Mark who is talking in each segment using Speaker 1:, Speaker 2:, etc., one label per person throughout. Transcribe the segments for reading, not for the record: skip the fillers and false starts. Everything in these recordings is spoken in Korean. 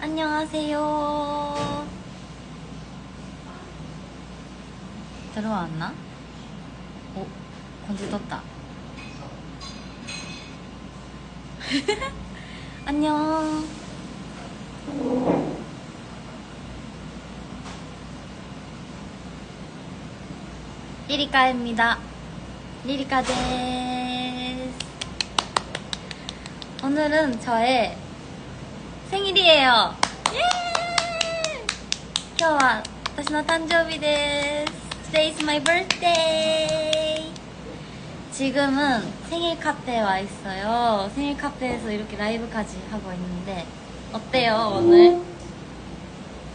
Speaker 1: 안녕하세요. 들어왔나? 오, 건지 떴다. 안녕. 리리카입니다. 리리카 데스. 오늘은 저의 생일이에요. 예! 今日は私の誕生日です。Today is my birthday. 지금은 생일 카페에 와 있어요. 생일 카페에서 이렇게 라이브까지 하고 있는데 어때요 오늘?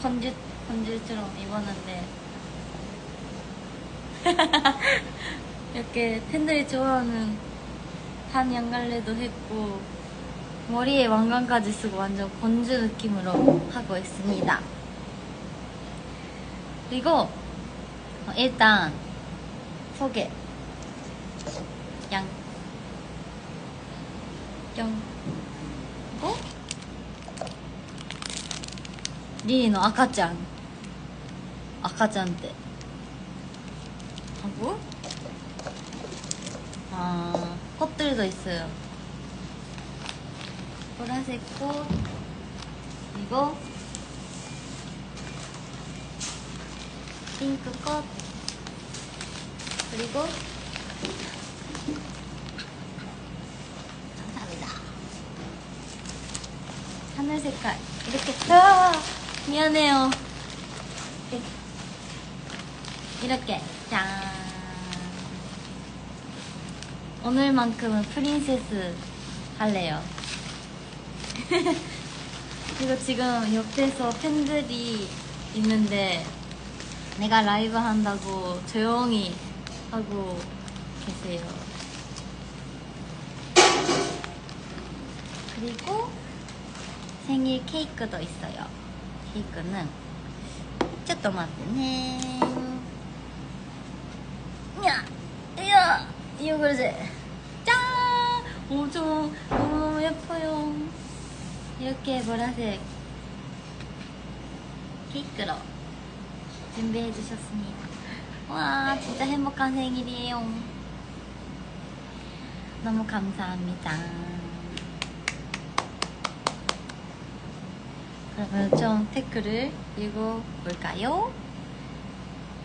Speaker 1: 건주처럼 입었는데 이렇게 팬들이 좋아하는 단 양갈래도 했고 머리에 왕관까지 쓰고 완전 건주 느낌으로 하고 있습니다. 그리고 일단 소개 양 그리고 리리의 赤ちゃんって하고 꽃들도 있어요. 보라색 꽃 그리고 핑크 꽃 그리고 감사합니다. 하늘 색깔 이렇게 미안해요. 이렇게 짠. 오늘만큼은 프린세스 할래요. 그리고 지금 옆에서 팬들이 있는데 내가 라이브 한다고 조용히 하고 계세요. 그리고 생일 케이크도 있어요. 케이크는 ちょっと待ってね이야 이거지 짠! 엄청 너무 예뻐요. 이렇게 보라색 케이크로 준비해 주셨습니다. 와 진짜 행복한 생일이에요. 너무 감사합니다. 그러면 좀 댓글을 읽어볼까요?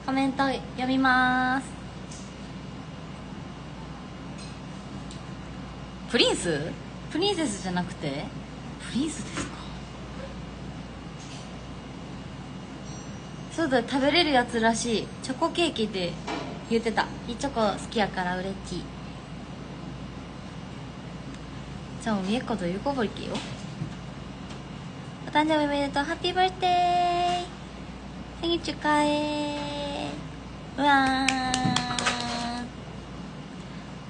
Speaker 1: 코멘트 読みます。プリンス？プリンセスじゃなくてプリンスですか？そうだ、食べれるやつらしい。チョコケーキって言ってた。チョコ好きやから嬉しい。자 위에 것도 읽어볼게요. お誕生日おめでとう。ハッピーバースデー。생일 축하해. 우와.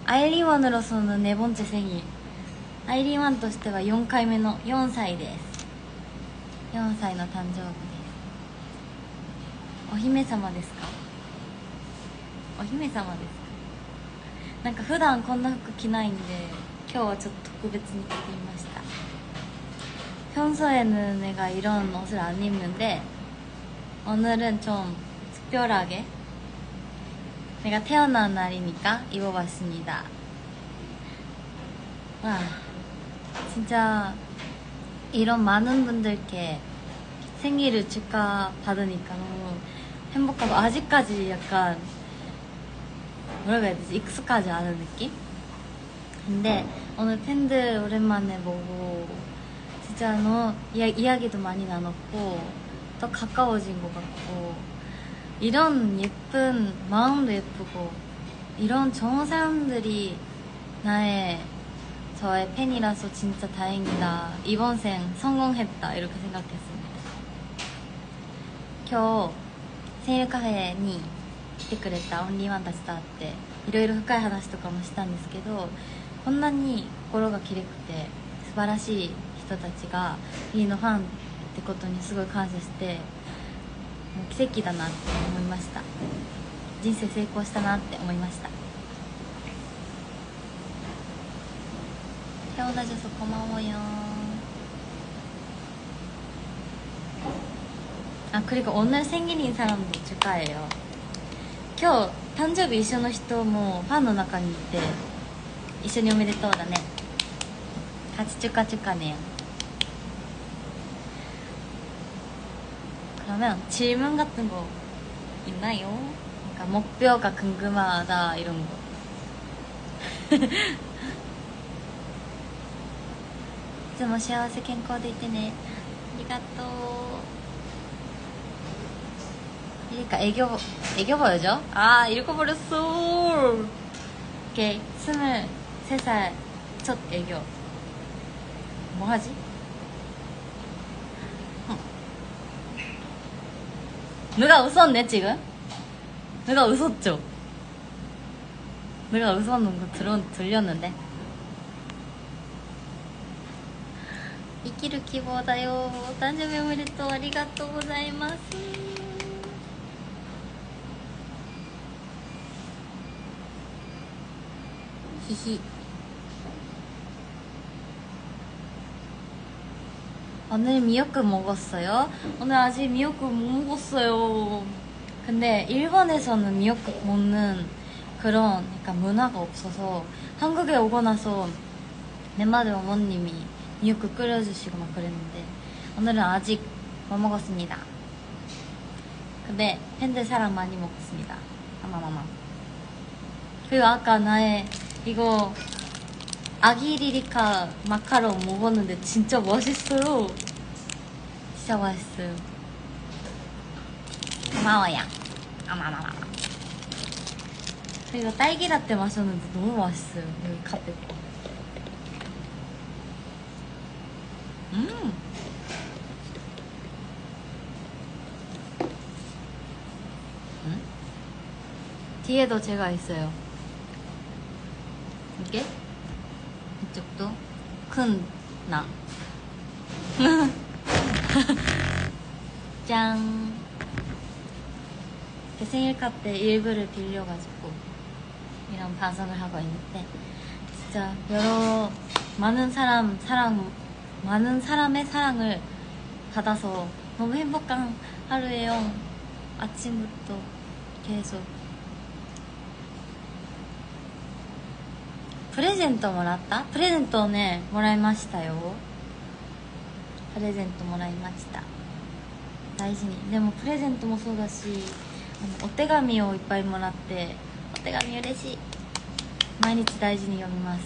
Speaker 1: 아이리원으로서는 네 번째 생일. 아이리원 としては4回目の4歳です。4歳の誕生日です。お姫様ですか？お姫様ですか？なんか普段こんな服着ないんで今日はちょっと特別に着てみました。평소에는 내가 이런 옷을 안 입는데 오늘은 좀 특별하게 내가 태어난 날이니까 입어봤습니다. 와 진짜 이런 많은 분들께 생일을 축하받으니까 너무 행복하고 아직까지 약간 뭐라고 해야 되지? 익숙하지 않은 느낌? 근데 오늘 팬들 오랜만에 보고 진짜 너무 이야기도 많이 나눴고 더 가까워진 것 같고 이런 예쁜 마음도 예쁘고 이런 좋은 사람들이 저의 팬이라서 진짜 다행이다. 이번 생 성공했다 이렇게 생각했습니다. 今日生日カフェに来てくれたオンリーワンたちと会っていろいろ深い話とかもしたんですけどこんなに心がきれくて素晴らしい人たちがリリのファンってことにすごい感謝してもう奇跡だなって思いました。人生成功したなって思いました。 태어나줘서 고마워요. 아, 그리고 오늘 생일인 사람도 축하해요. 今日誕生日一緒の人もファンの中にいて、一緒におめでとうだね。같이 축하네요. 그러면 질문 같은 거 있나요? 그러니까 목표가 궁금하다 이런 거. いつも幸せ健康でいてね。ありがとう。그러니까 애교 보여줘? 아, 읽어버렸어. 오케이. 23살 첫 애교. 뭐 하지? 누가 웃었네 지금? 누가 웃었죠? 누가 웃었는 거 들렸는데? 生きる希望だよ。お誕生日おめでとう。ありがとうございます。히히. 오늘 미역국 먹었어요? 오늘 아직 미역국 못 먹었어요. 근데 일본에서는 미역국 먹는 그런 약간 문화가 없어서 한국에 오고 나서 멤버들 어머님이 미역국 끓여주시고 막 그랬는데 오늘은 아직 못 먹었습니다. 근데 팬들 사랑 많이 먹었습니다. 아마마마. 그리고 아까 나의 이거 아기 리리카 마카롱 먹었는데 진짜 맛있어요. 진짜 맛있어요. 고마워요. 아마마마. 그리고 딸기 라떼 마셨는데 너무 맛있어요. 여기 카페 거. 뒤에도 제가 있어요. 이게 이쪽도 큰 나. 짠. 제 생일 카페 일부를 빌려가지고 이런 방송을 하고 있는데 진짜 많은 사람의 사랑을 받아서 너무 행복한 하루예요. 아침부터 계속. プレゼントもらった？プレゼントをね、もらいましたよ。プレゼントもらいました。大事に。でもプレゼントもそうだし、お手紙をいっぱいもらって、お手紙嬉しい。毎日大事に読みます。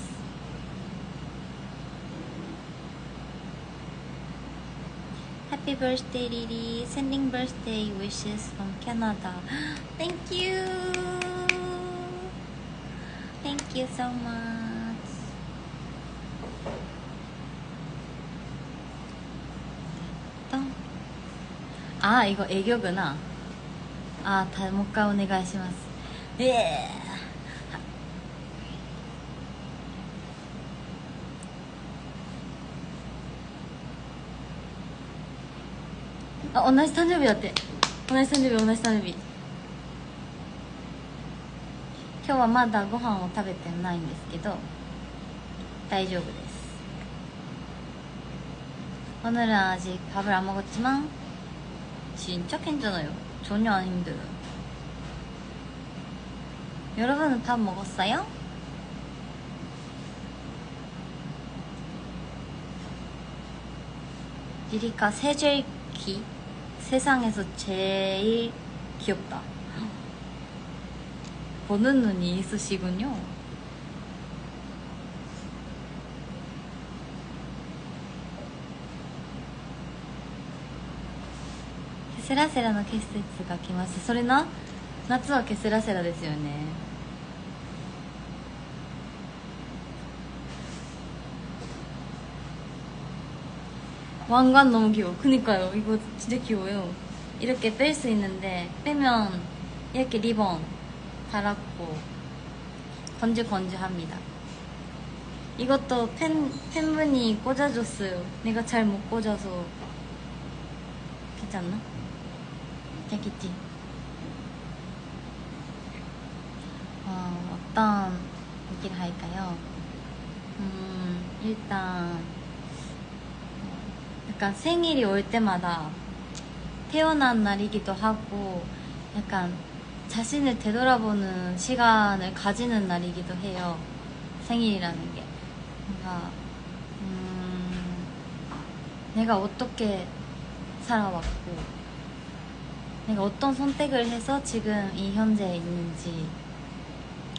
Speaker 1: Happy birthday, Lily. Sending birthday wishes from Canada. Thank you. Thank you so much. 아, 이거 애교구나. 아, 다もう一回お願いします。あ、同じ誕生日だって。同じ誕生日。今日はまだご飯を食べてないんですけど大丈夫です。 오늘은 아직 밥을 안 먹었지만 진짜 괜찮아요. 전혀 안 힘들어요. 여러분은 밥 먹었어요? 리리카 세제일키 세상에서 제일 귀엽다. 보는 눈이 있으시군요. 케스라세라の季節が来ました。それな、夏はケスラセラですよね。왕관 너무 귀여워. 그니까요. 이거 진짜 귀여워요. 이렇게 뺄 수 있는데 빼면 이렇게 리본 달았고 건질건질합니다. 이것도 팬분이 꽂아줬어요. 내가 잘 못 꽂아서. 괜찮나? 괜찮겠지? 어떤 얘기를 할까요? 일단 약간 생일이 올 때마다 태어난 날이기도 하고 약간 자신을 되돌아보는 시간을 가지는 날이기도 해요. 생일이라는 게 뭔가 내가 어떻게 살아왔고 내가 어떤 선택을 해서 지금 이 현재에 있는지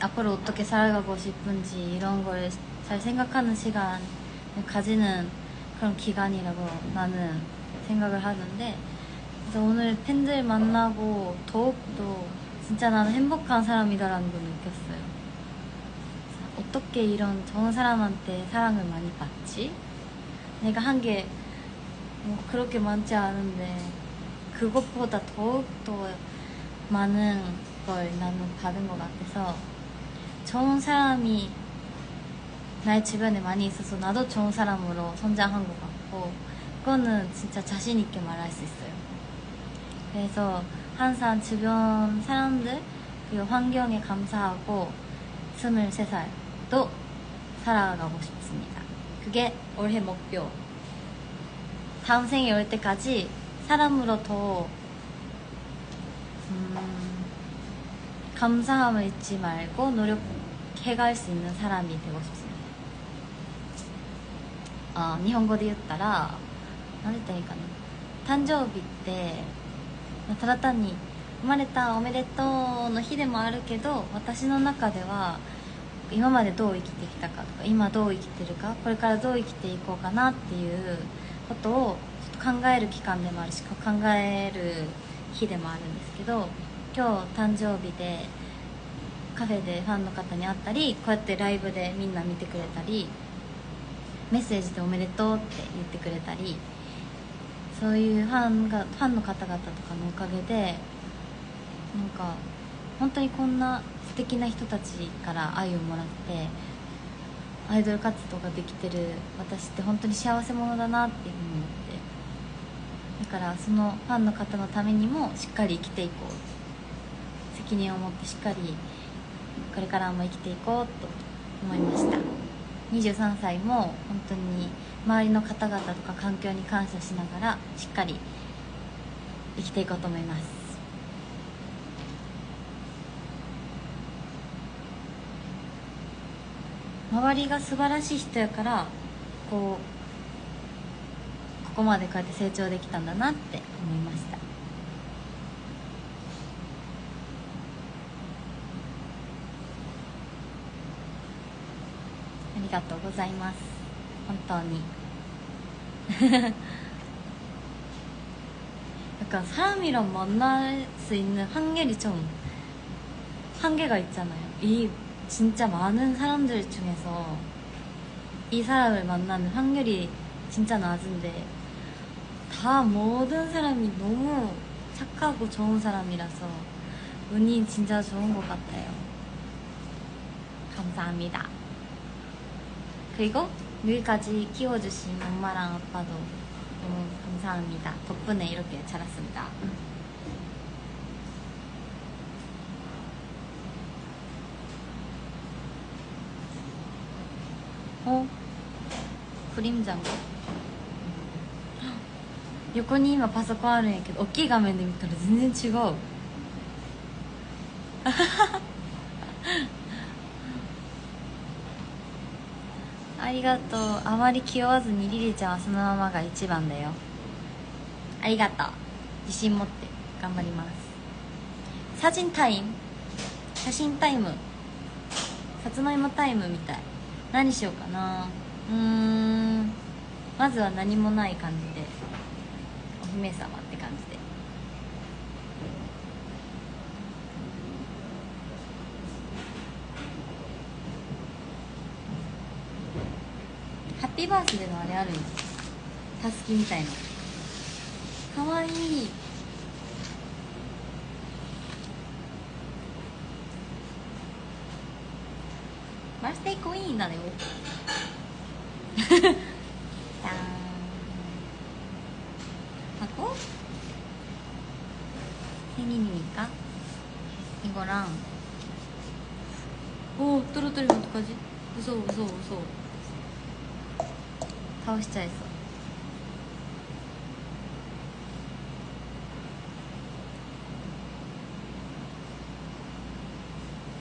Speaker 1: 앞으로 어떻게 살아가고 싶은지 이런 걸 잘 생각하는 시간을 가지는 그런 기간이라고 나는 생각을 하는데, 그래서 오늘 팬들 만나고 더욱더 진짜 나는 행복한 사람이다라는 걸 느꼈어요. 어떻게 이런 좋은 사람한테 사랑을 많이 받지? 내가 한 게 뭐 그렇게 많지 않은데 그것보다 더욱더 많은 걸 나는 받은 것 같아서 좋은 사람이 나의 주변에 많이 있어서 나도 좋은 사람으로 성장한 것 같고, 그거는 진짜 자신 있게 말할 수 있어요. 그래서 항상 주변 사람들 그리고 환경에 감사하고 23살도 살아가고 싶습니다. 그게 올해 목표. 다음 생에 올 때까지 사람으로 더 감사함을 잊지 말고 노력해갈 수 있는 사람이 되고 싶습니다. 日本語で言ったら何て言ったらいいかな、誕生日ってただ単に生まれたおめでとうの日でもあるけど、私の中では今までどう生きてきたかとか今どう生きてるかこれからどう生きていこうかなっていうことをちょっと考える期間でもあるし考える日でもあるんですけど、今日誕生日でカフェでファンの方に会ったり、こうやってライブでみんな見てくれたりメッセージでおめでとうって言ってくれたり、そういうファンの方々とかのおかげでなんか本当にこんな素敵な人たちから愛をもらってアイドル活動ができてる私って本当に幸せ者だなっていうふうに思って、だからそのファンの方のためにもしっかり生きていこう、責任を持ってしっかりこれからも生きていこうと思いました。23歳も本当に周りの方々とか環境に感謝しながらしっかり生きていこうと思います。周りが素晴らしい人やからここまでこうやって成長できたんだなって思いました。ありがとうございます。本当に약간 사람이랑 만날 수 있는 확률이 좀 한계가 있잖아요. 이 진짜 많은 사람들 중에서 이 사람을 만나는 확률이 진짜 낮은데 다 모든 사람이 너무 착하고 좋은 사람이라서 운이 진짜 좋은 것 같아요. 감사합니다. 그리고 여기까지 키워주신 엄마랑 아빠도 너무 감사합니다. 덕분에 이렇게 자랐습니다. 그림자인가? 横に今パソコンあるんやけど大きい画面で見たら全然違うありがとう。あまり気負わずにリリちゃんはそのままが一番だよ。ありがとう。自信持って頑張ります。写真タイム、写真タイム、さつまいもタイムみたい。何しようかな。まずは何もない感じでお姫様って感じで。ハッピーバースデーのあれあるんや、たすきみたいな。かわいい。バースデークイーンだよAko? 생일이니까 이거랑 오 떨어뜨리면 어떡하지? 무서워 무서워 무서워. 다 오시자 했어.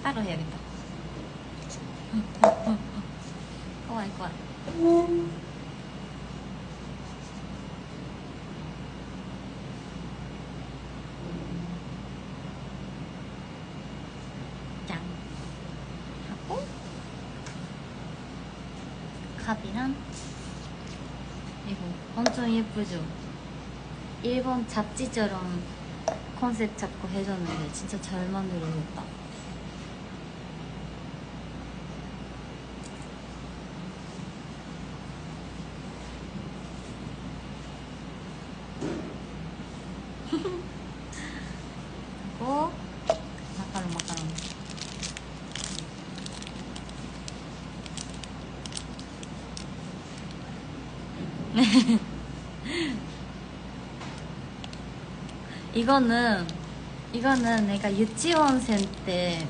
Speaker 1: 따로 해야겠다.怖い怖い。짠. 하고 컵이랑 이거 엄청 예쁘죠? 일본 잡지처럼 컨셉 잡고 해줬는데 진짜 잘 만들어졌다. 그리고 마카롱 이거는 내가 유치원생 때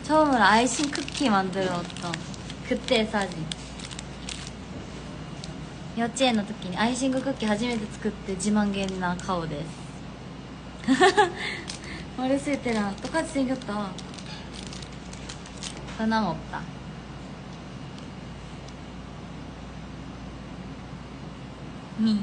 Speaker 1: 처음으로 아이싱 쿠키 만들었던 그때 사진. 幼稚園の時にアイシングクッキー初めて作って自慢げな顔です。어렸을 때랑 똑같이 생겼다. 변함없다. 미.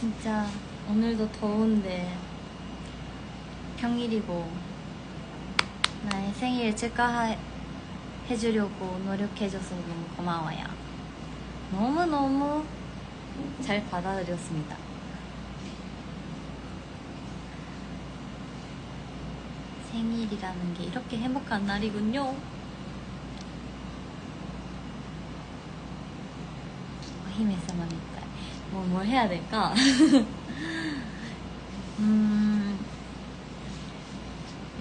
Speaker 1: 진짜 오늘도 더운데 평일이고 나의 생일 축하해주려고 노력해줘서 너무 고마워요. 너무너무 잘 받아들였습니다. 생일이라는 게 이렇게 행복한 날이군요. 힘에서만 뭘 해야 될까?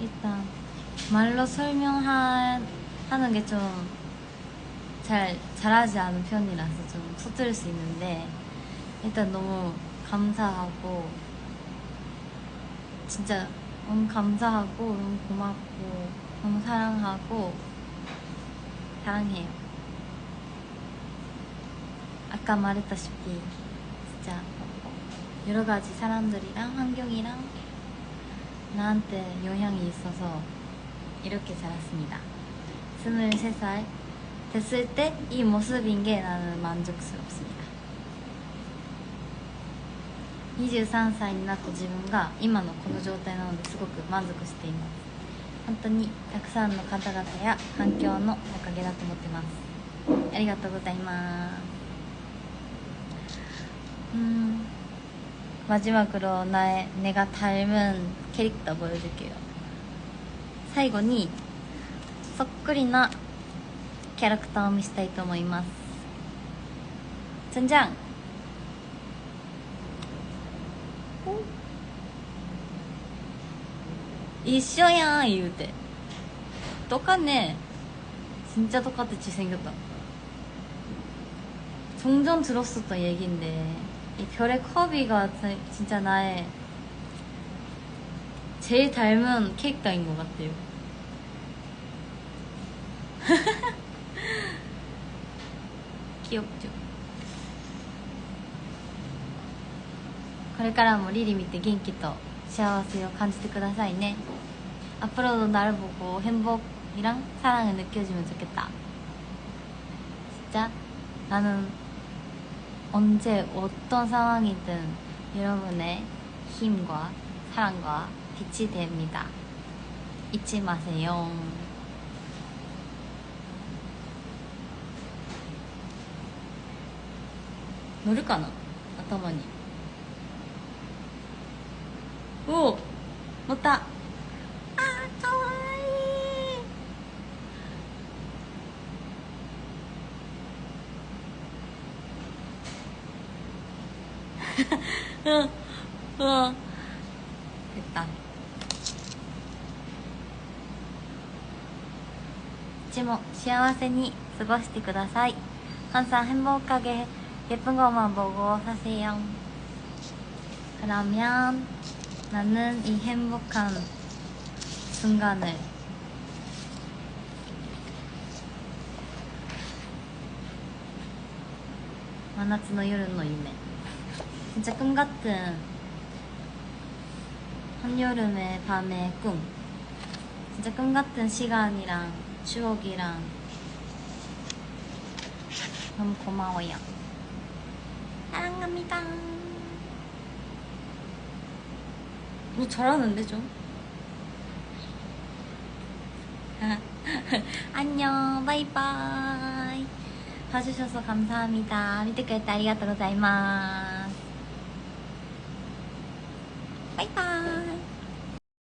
Speaker 1: 일단 말로 설명하는 게 좀 잘하지 않은 편이라서 좀 서투를 수 있는데 일단 너무 감사하고 진짜 너무 감사하고 너무 고맙고 너무 사랑하고 사랑해요. 아까 말했다시피 진짜 여러 가지 사람들이랑 환경이랑 나한테 영향이 있어서 이렇게 자랐습니다. 23살 됐을 때 이 모습인 게 나는 만족스럽습니다. 23歳になった自分が今のこの状態なのですごく満足しています。本当にたくさんの方々や環境のおかげだと思ってます。ありがとうございます。마지막으로 내가 닮은 캐릭터 보여줄게요. 最後にそっくりなキャラクターを見せたいと思います。じゃんじゃん。一緒やん言うて똑같네. 진짜 똑같이 생겼다. 종종 들었었던 얘기인데 이 별의 커비가 진짜 나의 제일 닮은 캐릭터인 것 같아요. 귀엽죠? これからもリリ見て元気と幸せを感じてくださいね. 앞으로도 나를 보고 행복이랑 사랑을 느껴주면 좋겠다. 진짜 나는 언제 어떤 상황이든 여러분의 힘과 사랑과 빛이 됩니다. 잊지 마세요. 노를까나? 頭に. 오! 못다! 아, 가와이! 됐다. いつも幸せに過ごしてください. 항상 행복하게 예쁜 것만 보고 사세요. 그러면 나는 이 행복한 순간을. 만夏の夜の夢. 진짜 꿈 같은 한여름의 밤의 꿈. 진짜 꿈 같은 시간이랑 추억이랑 너무 고마워요. 사랑합니다. 너 잘하는데 좀? 안녕, 바이바이. 봐주셔서 감사합니다. 見てくれてありがとうございます。バイバイ。